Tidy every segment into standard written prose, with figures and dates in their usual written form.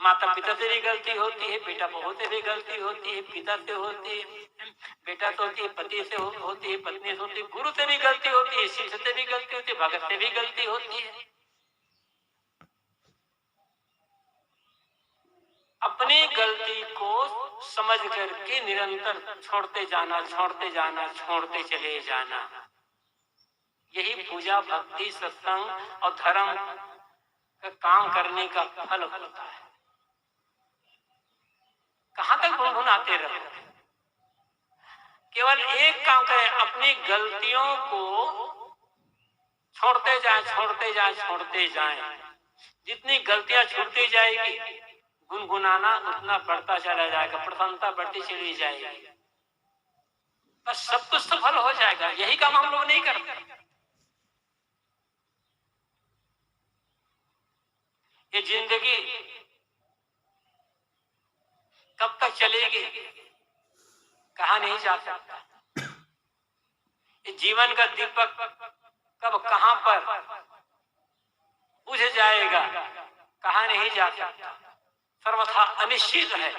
माता पिता से भी गलती होती है, बेटा बहू से भी गलती होती है, पिता से होती है, बेटा से होती है, पति से होती है, पत्नी से होती है, गुरु से भी गलती होती है, शिष्य से भी गलती होती है, भगत से भी गलती होती है। अपनी गलती को समझ करके निरंतर छोड़ते जाना, छोड़ते जाना, छोड़ते चले जाना, यही पूजा, भक्ति, सत्संग और धर्म का काम करने का फल होता है। कहां तक गुनगुनाते रहो? केवल एक काम करें, अपनी गलतियों को छोड़ते जाएं, छोड़ते जाएं, छोड़ते जाएं। जितनी गलतियां छूटती जाएगी, गुनगुनाना उतना बढ़ता चला जाएगा, प्रसन्नता बढ़ती चली जाएगी, बस सब कुछ सफल हो जाएगा। यही काम हम लोग नहीं करते। ये जिंदगी कब तक चलेगी कहा नहीं जा सकता। ये जीवन का दीपक कब कहां पर बुझ जाएगा कहा नहीं जा सकता, सर्वथा अनिश्चित है।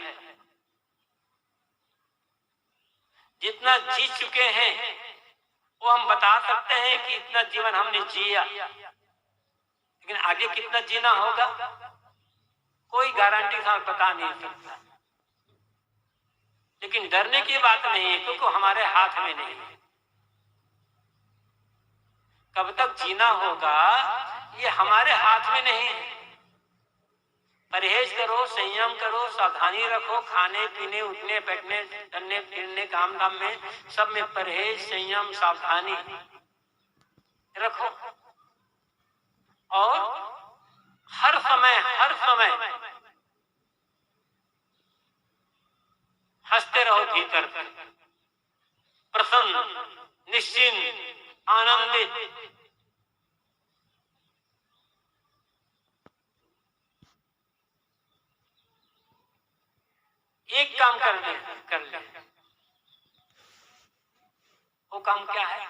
जितना जी चुके हैं वो हम बता सकते हैं कि इतना जीवन हमने जिया, लेकिन आगे कितना जीना होगा कोई गारंटी साथ बता नहीं सकता। लेकिन डरने की बात नहीं है, क्योंकि हमारे हाथ में नहीं है। कब तक जीना होगा ये हमारे हाथ में नहीं है। परहेज करो, संयम करो, सावधानी रखो, खाने पीने, उठने बैठने, चलने फिरने, काम धाम में सब में परहेज, संयम, सावधानी रखो। और हर समय हंसते रहो, भीतर प्रसन्न, निश्चिंत, आनंदित। एक काम कर ले। वो काम क्या है?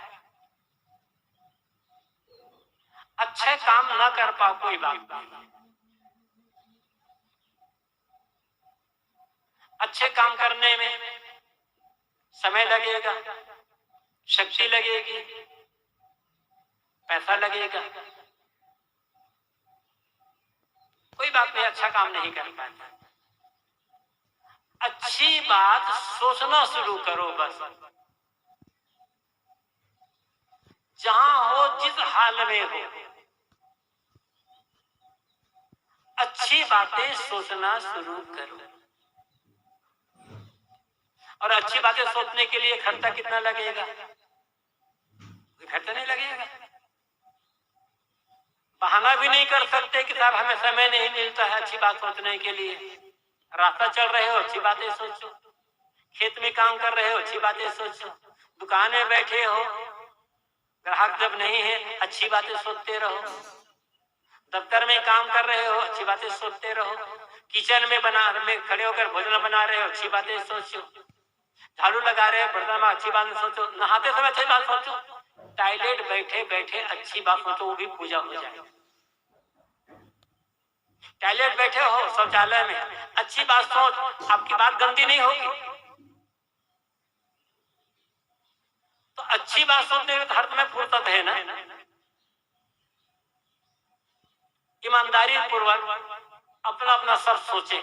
अच्छे काम ना कर पाओ कोई बात नहीं, अच्छे काम करने में समय लगेगा, शक्ति लगेगी, पैसा लगेगा, कोई बात नहीं, अच्छा काम नहीं कर पाता। अच्छी बात सोचना शुरू करो, बस जहां हो, जिस हाल में हो, अच्छी बातें सोचना शुरू करो। और अच्छी बातें सोचने के लिए खर्चा कितना लगेगा? खर्चा नहीं लगेगा। बहाना भी नहीं कर सकते कि साहब हमें समय नहीं मिलता है अच्छी बात सोचने के लिए। रास्ता चल रहे हो, अच्छी बातें सोचो। खेत में काम कर रहे हो, अच्छी बातें सोचो। दुकान में बैठे हो, ग्राहक जब नहीं है, अच्छी बातें सोचते रहो। दफ्तर में काम कर रहे हो, अच्छी बातें सोचते रहो। किचन में खड़े होकर भोजन बना रहे हो, अच्छी बातें सोचो। झाड़ू लगा रहे हो, बर्तन में अच्छी बातें सोचो। नहाते समय अच्छी बात सोचो। टॉयलेट बैठे बैठे अच्छी बात सोचो, वो भी पूजा हो जाए। टॉयलेट बैठे हो शौचालय में, अच्छी बात सोच, आपकी बात गंदी नहीं होगी। तो अच्छी बात सोचने में हर समय फुर्सत है ना। ईमानदारी पूर्वक अपना अपना सब सोचे,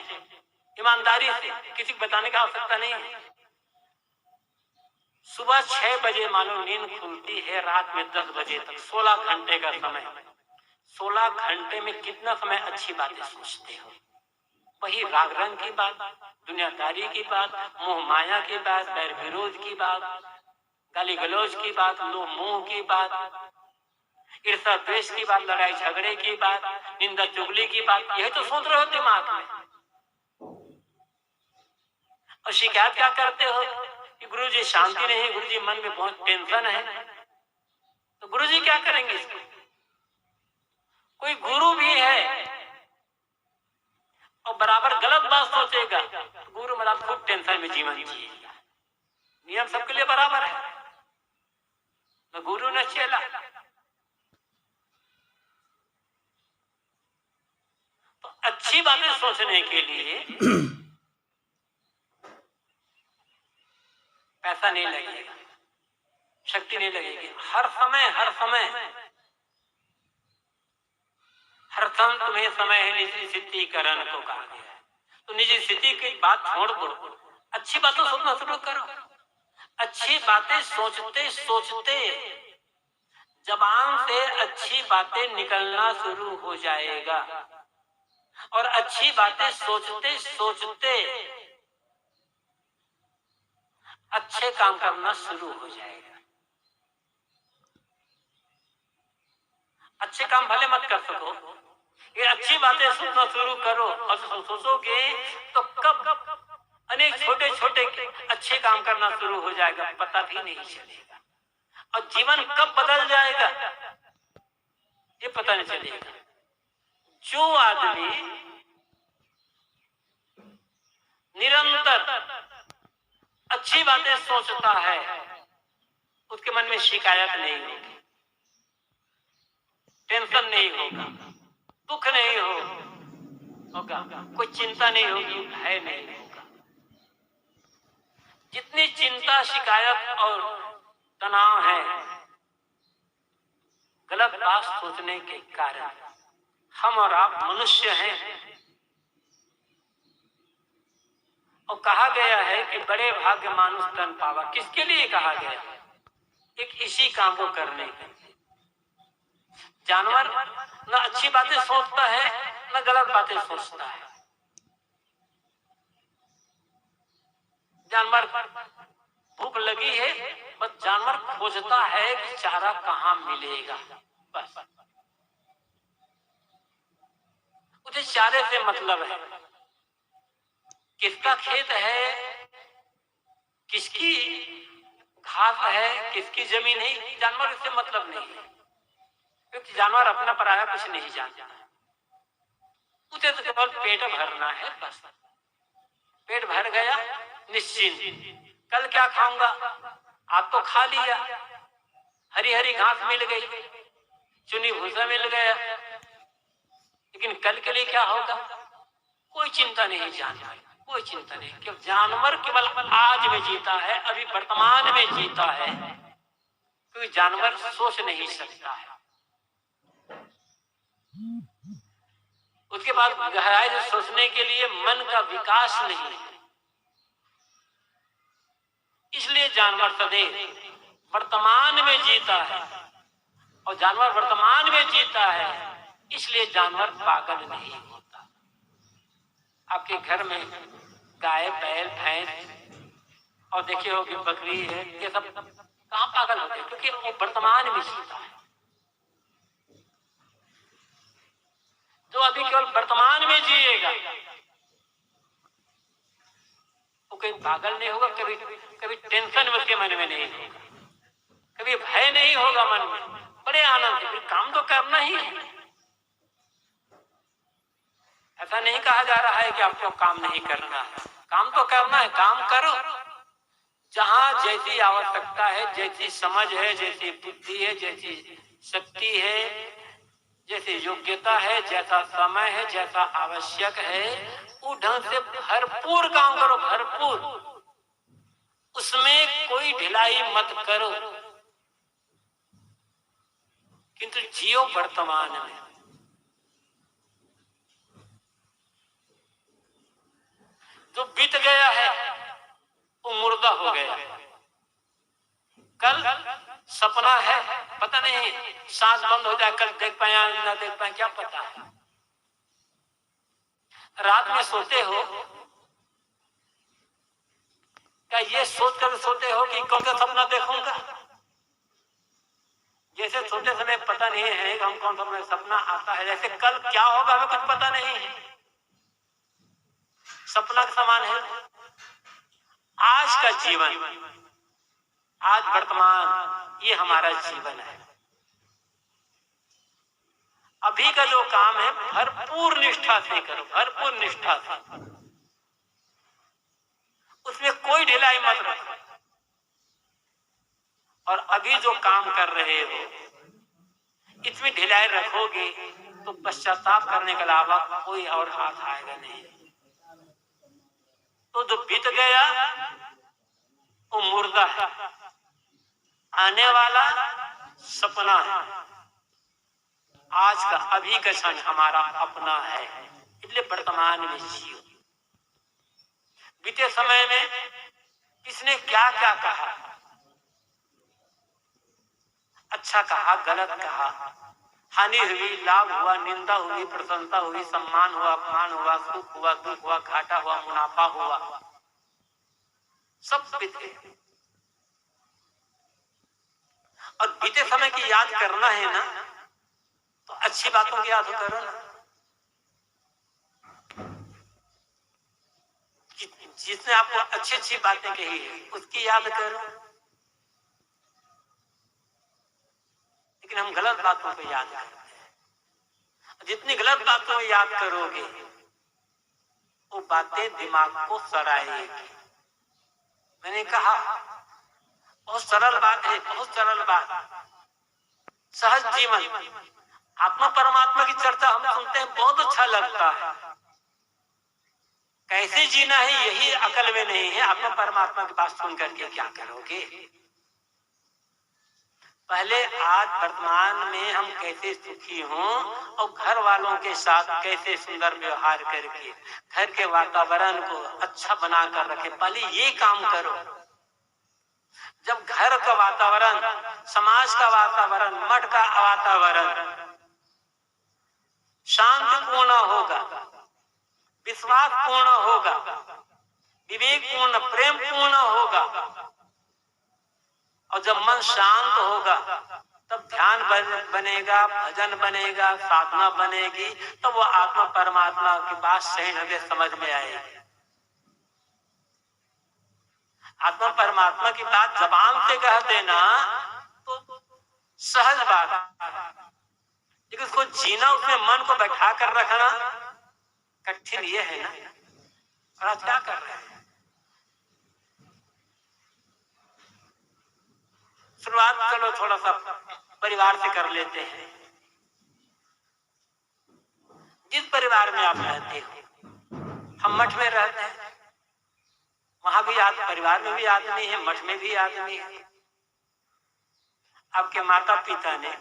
ईमानदारी से, किसी को बताने की आवश्यकता नहीं है। सुबह 6 बजे मानो नींद खुलती है, रात में 10 बजे तक 16 घंटे का समय। 16 घंटे में कितना समय अच्छी बातें सोचते हो? वही राग रंग की बात, दुनियादारी की बात, मोह माया की बात, बैर विरोध की बात, गाली गलौज की बात, लोभ मोह की बात, ईर्ष्या द्वेष की बात, लड़ाई झगड़े की बात, निंदा चुगली की बात, यही तो सोच रहे हो दिमाग में। और शिकायत क्या करते हो कि गुरुजी शांति नहीं, गुरुजी मन में बहुत टेंशन है। तो गुरुजी क्या करेंगे इसको? कोई गुरु भी है और बराबर गलत बात सोचेगा, तो गुरु मतलब खूब टेंशन में जीवन जिएगा। नियम सबके लिए बराबर है, न गुरु न चेला। तो अच्छी बातें सोचने के लिए पैसा नहीं लगेगा, शक्ति नहीं लगेगी। हर समय तुम्हें समय है निजी स्थितिकरण को कहा गया है। तो निजी स्थिति की बात छोड़ दो, अच्छी बातें सोचना शुरू करो। अच्छी बातें सोचते सोचते जबान से अच्छी बातें निकलना शुरू हो जाएगा और अच्छी बातें सोचते सोचते अच्छे काम करना शुरू हो जाएगा। अच्छे काम भले मत कर सको, ये अच्छी बातें सोचना शुरू करो और सोचोगे तो कब अनेक छोटे छोटे अच्छे काम करना शुरू हो जाएगा, पता भी नहीं चलेगा। और जीवन कब बदल जाएगा ये पता नहीं चलेगा। जो आदमी निरंतर अच्छी बातें सोचता है उसके मन में शिकायत नहीं होगी, टेंशन नहीं होगा, दुख नहीं होगा, कोई चिंता नहीं होगी, भय नहीं होगा। जितनी चिंता शिकायत और तनाव है गलत बात सोचने के कारण। हम और आप मनुष्य हैं और कहा गया है कि बड़े भाग्य मानुष तन पावा। किसके लिए कहा गया? एक इसी काम को करने के। जानवर न अच्छी बातें सोचता है न गलत बातें सोचता है। जानवर भूख लगी है, बस जानवर खोजता है कि चारा कहाँ मिलेगा, बस उसे चारे से मतलब है। किसका खेत है, किसकी घास है, किसकी जमीन है, जानवर इससे मतलब नहीं है, क्योंकि जानवर अपना पराया कुछ नहीं जानता। उसे तो केवल पेट भरना है, बस पेट भर गया निश्चिंत। कल क्या खाऊंगा, आज तो खा लिया, हरी हरी घास मिल गई, चुनी भूसा मिल गया, लेकिन कल के लिए क्या होगा कोई चिंता नहीं। जानवर कोई चिंता नहीं, क्यों? जानवर केवल आज में जीता है, अभी वर्तमान में जीता है, क्योंकि जानवर सोच नहीं सकता है। उसके बाद गहराई से सोचने के लिए मन का विकास नहीं है। इसलिए जानवर सदैव वर्तमान में जीता है, और जानवर वर्तमान में जीता है, इसलिए जानवर पागल नहीं होता। आपके घर में गाय बैल भैंस और देखिए होगी बकरी है, ये सब कहाँ पागल होते हैं? क्योंकि वो वर्तमान में जीता है। जो अभी केवल वर्तमान में जिएगा वो कहीं पागल नहीं होगा, कभी कभी टेंशन उसके मन में नहीं होगा, कभी भय नहीं होगा मन में, बड़े आनंद से। काम तो करना ही है, ऐसा नहीं कहा जा रहा है कि आपको काम नहीं करना है, काम तो करना है, काम करो। जहां जैसी आवश्यकता है, जैसी समझ है, जैसी बुद्धि है, जैसी शक्ति है, जैसी योग्यता है, जैसा समय है, जैसा आवश्यक है, वो ढंग से भरपूर काम करो, भरपूर। उसमें कोई ढिलाई मत करो, किंतु जियो वर्तमान में। जो बीत गया है वो मुर्दा हो गया। कल सपना है, पता नहीं सांस बंद हो जाए, कल देख पाए ना देख पाए, क्या पता है। रात में सोते हो, क्या ये सोचकर सोते हो कि कौन सा सपना देखूंगा? जैसे सोते समय पता नहीं है कि हम कौन सा सपना आता है, जैसे कल क्या होगा हमें कुछ पता नहीं है। सपना के समान है आज का जीवन, आज वर्तमान, ये हमारा जीवन है। अभी का जो काम है भरपूर निष्ठा से करो, भरपूर निष्ठा से, उसमें कोई ढिलाई मत रखो। और अभी जो काम कर रहे हो इतनी ढिलाई रखोगे तो पश्चाताप करने के अलावा कोई और हाथ आएगा नहीं। तो जो बीत गया वो मुर्दा है, आने वाला सपना है, आज का अभी का क्षण हमारा अपना है, इसलिए वर्तमान में जियो। बीते समय में किसने क्या क्या कहा, अच्छा कहा, गलत कहा, हानि हुई, लाभ हुआ, निंदा हुई, प्रशंसा हुई, सम्मान हुआ, अपमान हुआ, सुख हुआ, दुख हुआ, घाटा हुआ, मुनाफा हुआ, सब बीते। और बीते समय की याद करना है ना, तो अच्छी बातों की याद करो ना। जिसने आपको अच्छी अच्छी बातें कही है उसकी याद करो, लेकिन हम गलत बातों को याद करते हैं। जितनी गलत बातों को याद करोगे वो बातें दिमाग को सड़ाएगी। मैंने कहा बहुत सरल बात है, बहुत सरल बात, सहज जीवन। आत्मा परमात्मा की चर्चा हम सुनते हैं, बहुत अच्छा लगता है। कैसे जीना है यही अकल में नहीं है। आत्मा परमात्मा की बात सुन करके क्या करोगे? पहले आज वर्तमान में हम कैसे सुखी हों और घर वालों के साथ कैसे सुंदर व्यवहार करके घर के वातावरण को अच्छा बनाकर रखे, पहले ये काम करो। जब घर का वातावरण, समाज का वातावरण, मठ का वातावरण शांतिपूर्ण होगा, विश्वासपूर्ण होगा, विवेकपूर्ण, प्रेमपूर्ण होगा, और जब मन शांत होगा तब ध्यान बनेगा, भजन बनेगा, साधना बनेगी, तब वो आत्मा परमात्मा की बात सही ढंग से समझ में आएगी। आत्मा परमात्मा की बात जबान से कह देना तो सहज बात, लेकिन उसको जीना, उसमें मन को बैठा कर रखना कठिन ये है ना। और आज क्या कर रहे हैं? शुरुआत चलो थोड़ा सा परिवार से कर लेते हैं। जिस परिवार में आप रहते हो, हम मठ में रहते हैं, वहां भी परिवार में भी आदमी है, मठ में भी आदमी है। आपके माता पिता ने,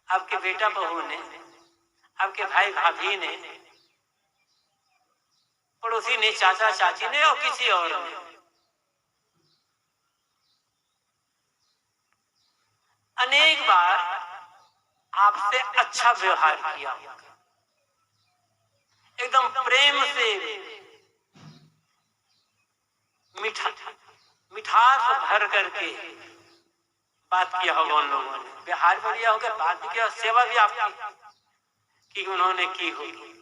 आपके बेटा बहू ने, आपके भाई भाभी ने, पड़ोसी ने, चाचा चाची ने और किसी और ने अनेक बार आपसे अच्छा व्यवहार किया, एकदम प्रेम से मिठास भर करके बात किया होगा। उन लोगों ने व्यवहार भी किया होगा, बात भी किया, सेवा भी आपकी कि उन्होंने की होगी।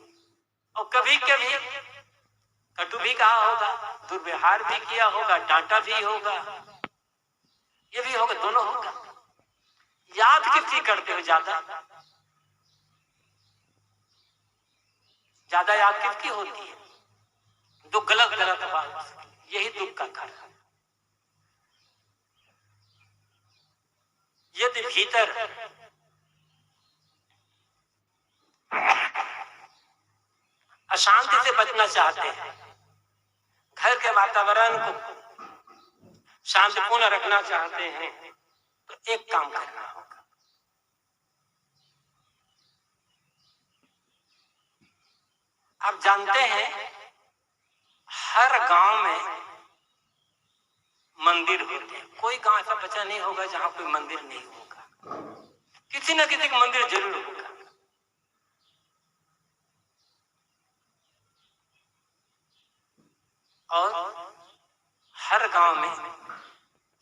और कभी कभी कटु भी कहा होगा, दुर्व्यवहार भी किया होगा, डांटा भी होगा, ये भी होगा, दोनों होगा। याद किसकी करते हो? ज्यादा ज्यादा याद किसकी होती है? जो गलत गलत बात, यही दुख का कारण। यदि भीतर अशांति से बचना चाहते हैं, घर के वातावरण को शांतिपूर्ण रखना चाहते हैं, तो एक काम करना होगा। आप जानते हैं हर गांव में मंदिर होते हैं। कोई गांव ऐसा बचा नहीं होगा जहां कोई मंदिर नहीं होगा। किसी न किसी का मंदिर जरूर होगा। और हर गांव में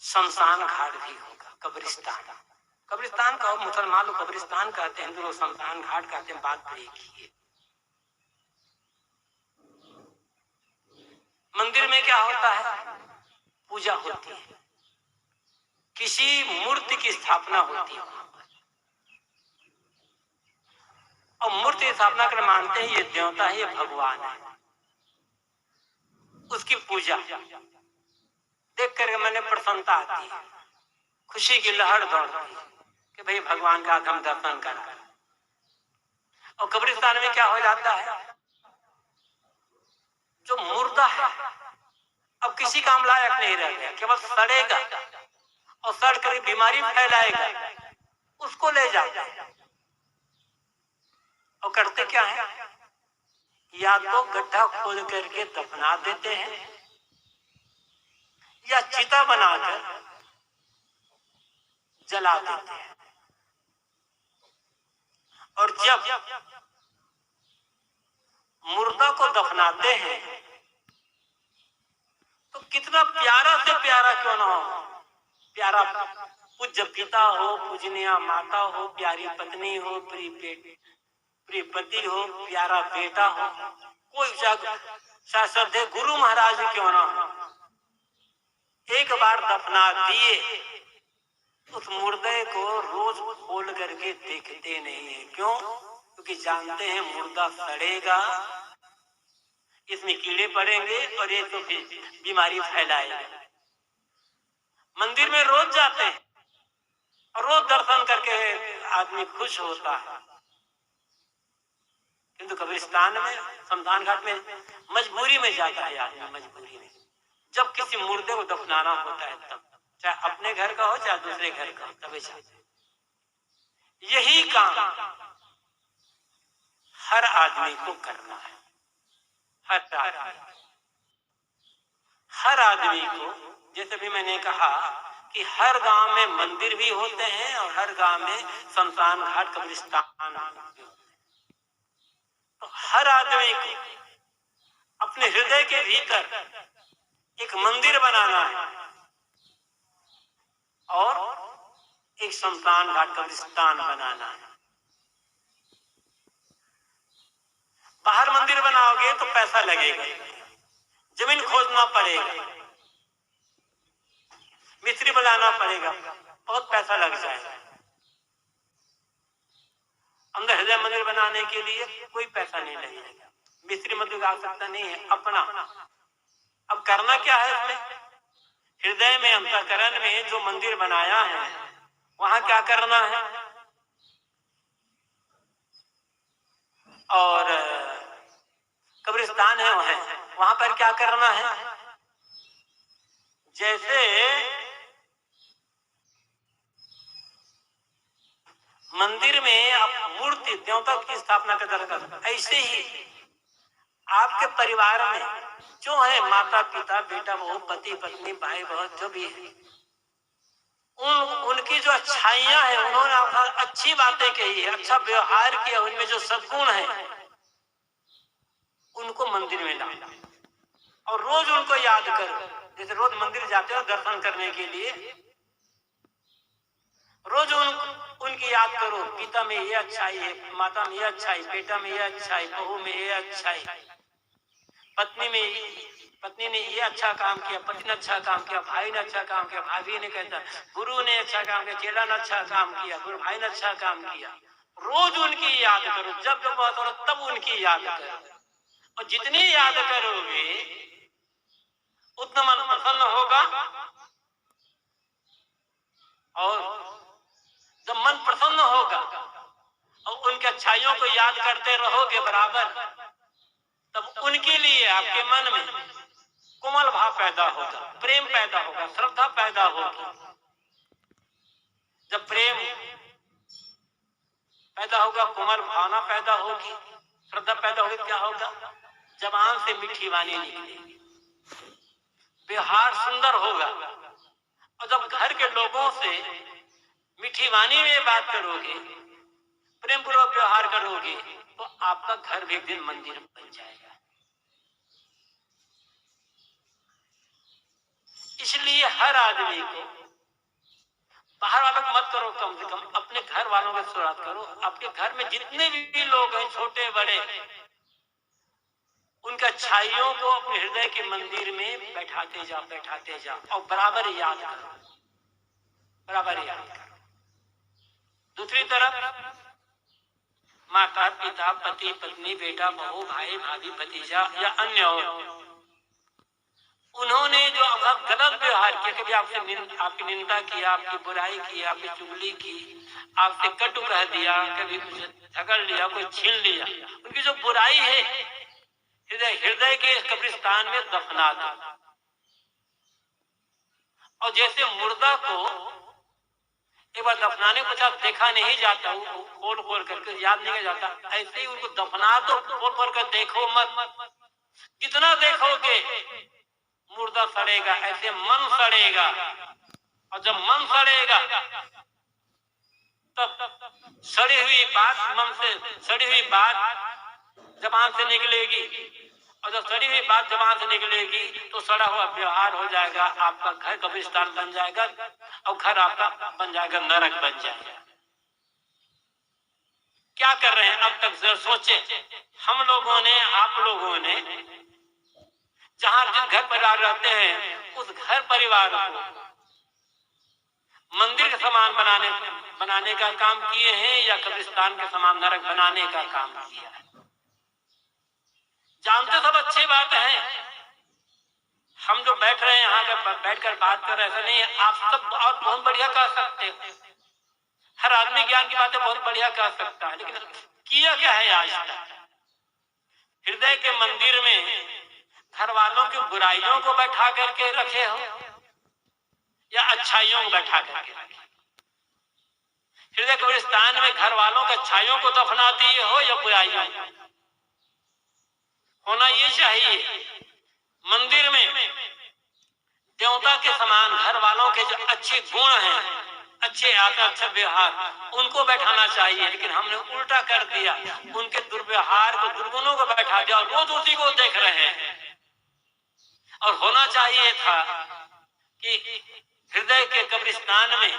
शमशान घाट भी होगा, कब्रिस्तान। कब्रिस्तान का मुसलमान लोग कब्रिस्तान कहते हैं, हिंदू लोग शमशान घाट कहते हैं। बात तो एक ही है। मंदिर में क्या होता है? पूजा होती है, किसी मूर्ति की स्थापना होती है वहां पर। और मूर्ति की स्थापना कर मानते हैं ये देवता है, ये भगवान है। उसकी पूजा देख कर मैंने प्रसन्नता आती है, खुशी की लहर दौड़ती है। कि भाई भगवान का हम दर्शन करा। और कब्रिस्तान में क्या हो जाता है, जो मुर्दा है अब किसी काम लायक नहीं रह गया, केवल सड़ेगा और सड़ कर बीमारी फैलाएगा, उसको ले जाते हैं। और करते क्या है, या तो गड्ढा खोद करके दफना देते हैं या चिता बनाकर जला देते हैं। और जब मुर्दा को दफनाते हैं तो कितना प्यारा से प्यारा क्यों ना हो, प्यारा पूज्य पिता हो, पूजनीय माता हो, प्यारी पत्नी हो, प्रिय पति हो, प्यारा बेटा हो, कोई श्रद्धेय गुरु महाराज क्यों ना हो, एक बार दफना दिए उस मुर्दे को रोज खोल करके देखते नहीं है। क्यों? क्योंकि जानते हैं मुर्दा सड़ेगा, इसमें कीड़े पड़ेंगे और ये तो बीमारी फैलाएगा। मंदिर में रोज जाते हैं और रोज दर्शन करके आदमी खुश होता है, किंतु कब्रिस्तान में, शमशान घाट में मजबूरी में जाता है आदमी, मजबूरी में। जब किसी मुर्दे को दफनाना होता है तब, चाहे अपने घर का हो चाहे दूसरे घर का हो, तभी जाते। यही काम हर आदमी को करना है, हर आदमी को। जैसे भी मैंने कहा कि हर गांव में मंदिर भी होते हैं और हर गांव में शमशान घाट, कब्रिस्तान भी होते हैं। तो हर आदमी को अपने हृदय के भीतर एक मंदिर बनाना है और एक शमशान घाट, कब्रिस्तान बनाना है। बाहर मंदिर बनाओगे तो पैसा लगेगा, जमीन खोदना पड़ेगा, मिस्त्री बुलाना पड़ेगा, बहुत पैसा लग जाएगा। अंदर हृदय मंदिर बनाने के लिए कोई पैसा नहीं लगेगा, मिस्त्री मजदूर की आवश्यकता नहीं है, अपना। अब करना क्या है इसमें, हृदय में, अंतःकरण में जो मंदिर बनाया है वहां क्या करना है, और कब्रिस्तान है वहां पर क्या करना है। जैसे मंदिर में आप मूर्ति देवता की स्थापना करते, ऐसे ही आपके परिवार में जो है माता पिता, बेटा बहू, पति पत्नी, भाई बहन जो भी है, उनकी जो अच्छाइयां हैं, उन्होंने अच्छी बातें कही है, अच्छा व्यवहार किया, उनमें जो सद्गुण है उनको मंदिर में लाओ और रोज उनको याद करो। जैसे रोज मंदिर जाते हो दर्शन करने के लिए, रोज उनकी याद करो, पिता में ये अच्छाई है, माता में ये अच्छाई, बेटा में ये अच्छाई, बहू में ये अच्छाई, पत्नी ने ये अच्छा काम किया, पति ने अच्छा काम किया, भाई ने अच्छा काम किया, भाभी ने कहता, गुरु ने अच्छा काम किया, चेला ने अच्छा काम किया, गुरु भाई ने अच्छा काम किया। रोज उनकी याद करो, जब जब बात करो तब उनकी याद करो, और जितनी याद करोगे उतना मन प्रसन्न होगा। और जब मन प्रसन्न होगा और उनके अच्छाइयों को याद करते रहोगे बराबर, तब उनके लिए आपके मन में कोमल भाव पैदा होगा, प्रेम पैदा होगा, श्रद्धा पैदा होगी। जब प्रेम पैदा होगा, कोमल भावना पैदा होगी, श्रद्धा पैदा होगी, क्या होगा, जबान से मीठी वाणी निकलेगी, व्यवहार सुंदर होगा। और जब घर के लोगों से मीठी वाणी में बात करोगे, प्रेम पूर्वक व्यवहार करोगे, तो आपका घर भी एक दिन मंदिर बन जाएगा। इसलिए हर आदमी को, बाहर वालों को मत करो, कम से कम अपने घर वालों की शुरुआत करो। आपके घर में जितने भी लोग हैं, छोटे बड़े, उनका अच्छाइयों को अपने हृदय के मंदिर में बैठाते जाओ और बराबर याद करो, बराबर याद करो। दूसरी तरफ माता पिता, पति पत्नी, बेटा बहू, भाई भाभी, भतीजा या अन्य उन्होंने जो अब गलत व्यवहार किया, कभी आपकी निंदा किया, आपकी बुराई की, आपकी चुगली की, आपसे कटु कह दिया, कभी कुछ झगड़ लिया, कोई छीन लिया, उनकी जो बुराई है हृदय हृदय के कब्रिस्तान में दफना दो। और जैसे मुर्दा को एक बार दफनाने को जब देखा नहीं जाता, वो खोल खोल करके याद नहीं जाता, ऐसे ही उनको दफना दो, खोल खोल कर देखो मत। जितना देखोगे मुर्दा सड़ेगा, ऐसे मन सड़ेगा। और जब मन सड़ेगा तब सड़ी हुई बात, मन से सड़ी हुई बात जबान से निकलेगी, और जब सड़ी हुई बात जबान से निकलेगी तो सड़ा हुआ व्यवहार हो जाएगा, आपका घर कब्रिस्तान बन जाएगा, और घर आपका बन जाएगा नरक बन जाएगा। क्या कर रहे हैं अब तक जरा सोचे, हम लोगों ने, आप लोगों ने जहां जिस घर परिवार रहते हैं उस घर परिवार को मंदिर के समान बनाने का काम किए हैं, या कब्रिस्तान के समान नरक बनाने का काम किया है? जानते सब अच्छी बात है, हम जो बैठ रहे हैं यहाँ बैठकर बात कर रहे हैं, ऐसा नहीं है। आप सब और बहुत बढ़िया कह सकते हो, हर आदमी ज्ञान की बातें बहुत बढ़िया कह सकता है, लेकिन किया क्या है आज तक? हृदय के मंदिर में घर वालों की बुराइयों को बैठा करके रखे हो, या अच्छाइयों को बैठा करके रखे? हृदय कब्रिस्तान में घर वालों के अच्छाइयों को दफना दिए हो, या बुराइयों? होना ये चाहिए मंदिर में देवता के समान घर वालों के जो अच्छे गुण हैं, अच्छे आदत, अच्छा व्यवहार, उनको बैठाना चाहिए, लेकिन हमने उल्टा कर दिया, उनके दुर्व्यवहार को, दुर्गुणों को बैठा दिया, और रोज उसी को देख रहे हैं। और होना चाहिए था कि हृदय के कब्रिस्तान में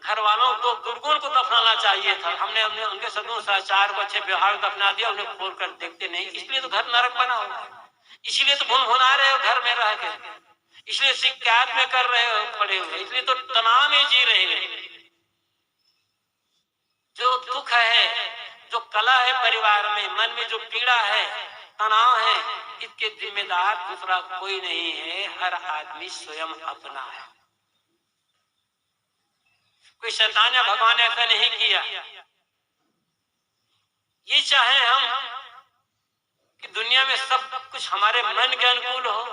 घर वालों को दुर्गुण को दफनाना चाहिए था। हमने उनके सदगुण सदाचार को, अच्छे व्यवहार को दफना दिया, उन्हें खोल कर देखते नहीं, इसलिए तो घर नरक बना हुआ, इसलिए तो भुनभुना रहे हो घर में रह के, इसलिए शिकायत में कर रहे हो पड़े हुए, इसलिए तो तनाव में जी रहे हैं। जो दुख है, जो कला है परिवार में, मन में जो पीड़ा है, तनाव है, इसके जिम्मेदार दूसरा कोई नहीं है, हर आदमी स्वयं अपना है। कोई शैतान या भगवान ने ऐसा नहीं किया। ये चाहे हम कि दुनिया में सब कुछ हमारे मन के अनुकूल हो,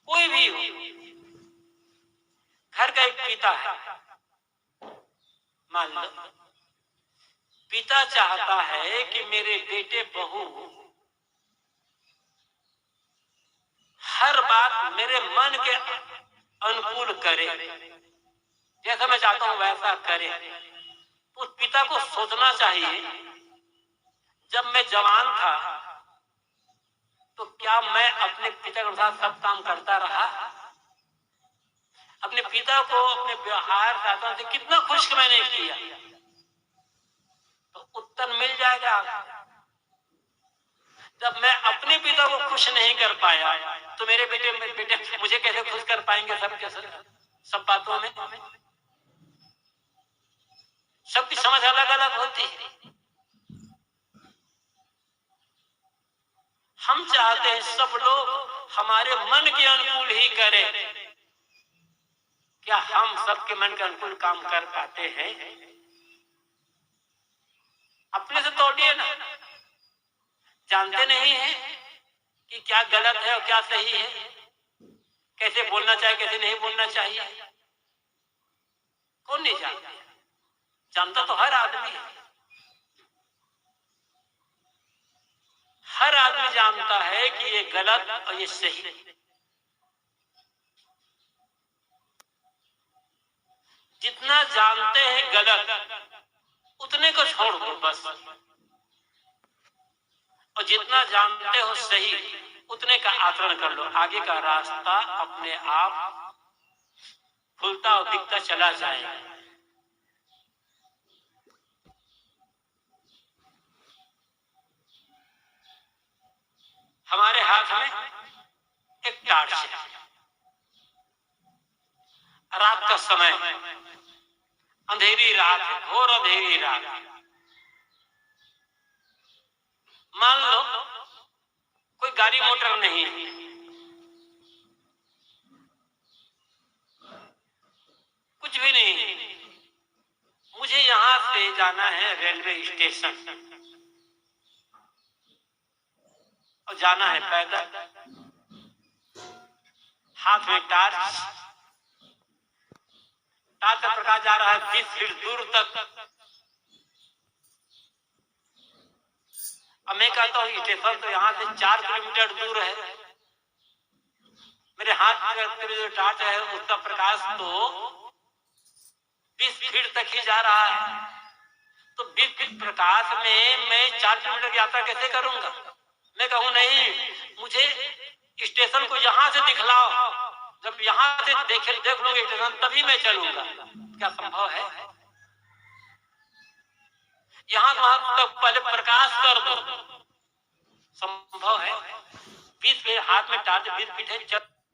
कोई भी हो। घर का एक पिता है, मान लो पिता चाहता है कि मेरे बेटे बहू हर बात मेरे मन के अनुकूल करे, जैसा मैं चाहता हूं वैसा करे। उस पिता को सोचना चाहिए, जब मैं जवान था तो क्या मैं अपने पिता के साथ सब काम करता रहा? अपने पिता को अपने व्यवहार से कितना खुश मैंने किया? तो उत्तर मिल जाएगा। जब मैं अपने पिता को खुश नहीं कर पाया तो मेरे बेटे मुझे कैसे खुश कर पाएंगे? सब बातों में सबकी समझ अलग अलग होती है। हम चाहते हैं सब लोग हमारे मन के अनुकूल ही करें। क्या हम सबके मन के अनुकूल काम कर पाते हैं? अपने से तोड़िए ना। जानते नहीं है कि क्या गलत है और क्या सही है, कैसे बोलना चाहिए, कैसे नहीं बोलना चाहिए? कौन नहीं जानता? जानता तो हर आदमी है। हर आदमी जानता है कि ये गलत और ये सही। जितना जानते हैं गलत उतने को छोड़ दो बस, और जितना जानते हो सही उतने का आचरण कर लो। आगे का रास्ता अपने आप खुलता और दिखता चला जाएगा। हमारे हाथ में एक टार्च है, रात का समय, अंधेरी रात है, घोर अंधेरी रात। मान लो कोई गाड़ी मोटर नहीं है, कुछ भी नहीं, मुझे यहाँ से जाना है रेलवे स्टेशन और जाना है पैदल, हाथ में टार्च का प्रकाश जा रहा है 20 फीट दूर तक। अब मैं कहता हूँ स्टेशन तो यहाँ से 4 किलोमीटर दूर है, मेरे हाथ में जो टार्च है उसका प्रकाश तो 20 फीट तक ही जा रहा है, तो 20 फीट प्रकाश में मैं 4 किलोमीटर की यात्रा कैसे करूंगा? मैं कहूँ नहीं, मुझे स्टेशन को यहाँ से दिखलाओ, जब यहाँ से देख लूंगा स्टेशन तभी मैं चलूंगा। क्या संभव है? यहाँ वहां तक पहले प्रकाश कर दो, संभव है? 20 फीट हाथ में टार्च 20 फीट है,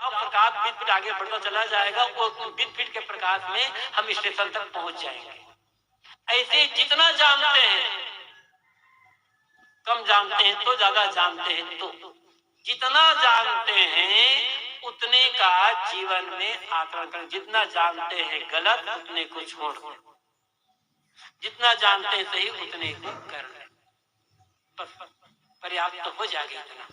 प्रकाश 20 फीट आगे बढ़ता चला जाएगा, वो 20 फीट के प्रकाश में हम स्टेशन तक पहुंच जाएंगे। ऐसे जितना जानते हैं, कम जानते हैं तो ज्यादा जानते हैं तो, जितना जानते हैं उतने का जीवन में आचरण करें। जितना जानते हैं गलत उतने को छोड़ दें, जितना जानते हैं सही उतने को कर लें, बस पर्याप्त तो हो जाएगा इतना।